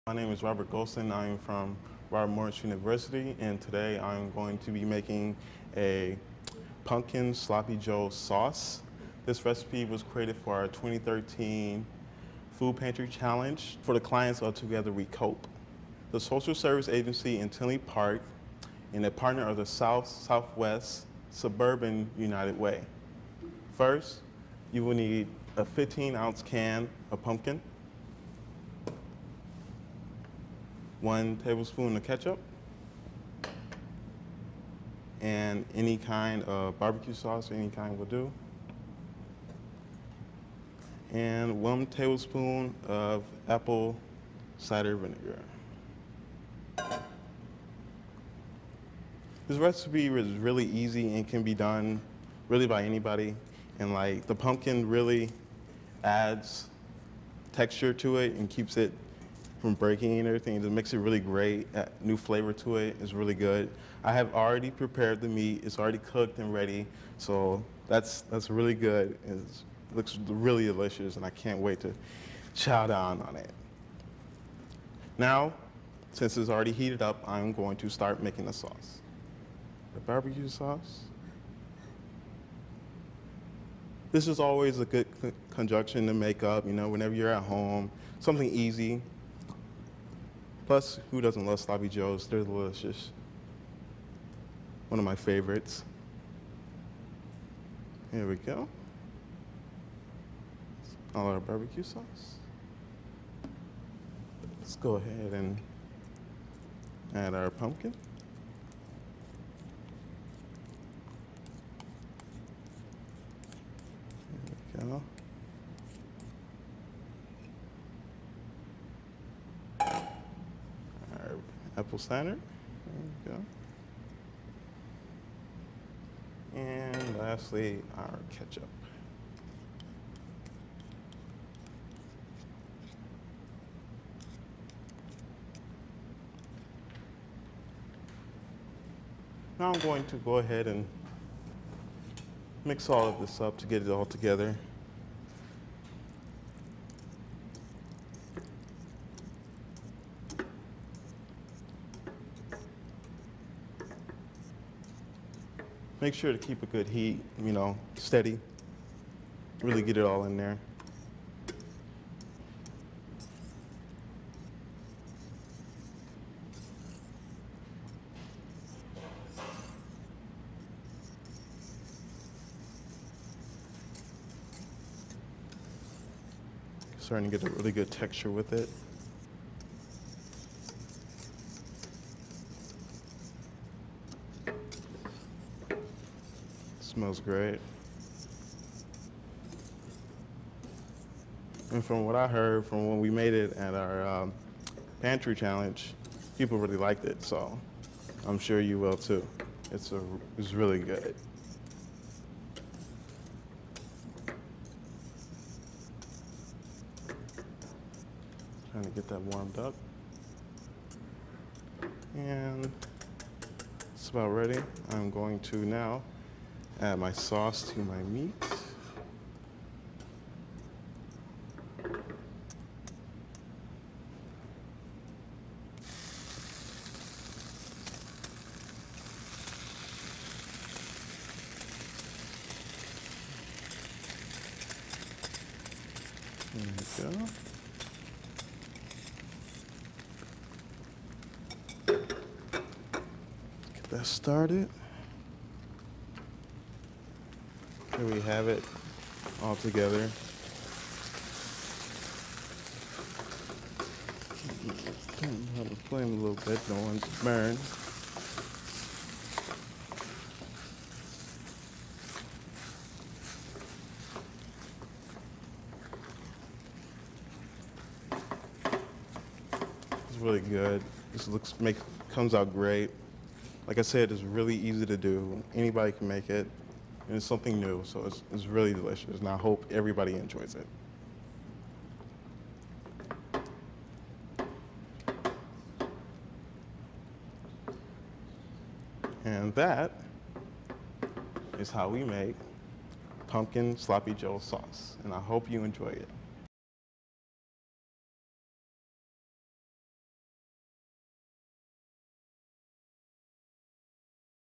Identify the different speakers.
Speaker 1: My name is Robert Golson. I'm from Robert Morris University, and today I'm going to be making a pumpkin sloppy joe sauce. This recipe was created for our 2013 Food Pantry Challenge for the clients of Together We Cope, the social service agency in Tinley Park, and a partner of the Southwest Suburban United Way. First, you will need a 15-ounce can of pumpkin, 1 tablespoon of ketchup, and any kind of barbecue sauce, any kind will do, and 1 tablespoon of apple cider vinegar. This recipe is really easy and can be done really by anybody, and like the pumpkin really adds texture to it and keeps it from breaking and everything. It makes it really great. New flavor to it is really good. I have already prepared the meat. It's already cooked and ready, so that's really good. It looks really delicious, and I can't wait to chow down on it. Now, since it's already heated up, I'm going to start making the sauce. The barbecue sauce. This is always a good conjunction to make up, whenever you're at home. Something easy. Plus, who doesn't love sloppy joes? They're delicious. One of my favorites. Here we go. All our barbecue sauce. Let's go ahead and add our pumpkin. There we go. Apple cider, there we go. And lastly, our ketchup. Now I'm going to go ahead and mix all of this up to get it all together. Make sure to keep a good heat, steady. Really get it all in there. Starting to get a really good texture with it. Smells great. And from what I heard from when we made it at our pantry challenge, people really liked it, so I'm sure you will too. It's really good. Trying to get that warmed up. And it's about ready. I'm going to now add my sauce to my meat. There we go. Get that started. Here we have it all together. Have the flame a little bit, don't want it to burn. It's really good. This comes out great. Like I said, it's really easy to do. Anybody can make it. And it's something new, so it's really delicious, and I hope everybody enjoys it. And that is how we make pumpkin sloppy joe sauce, and I hope you enjoy it.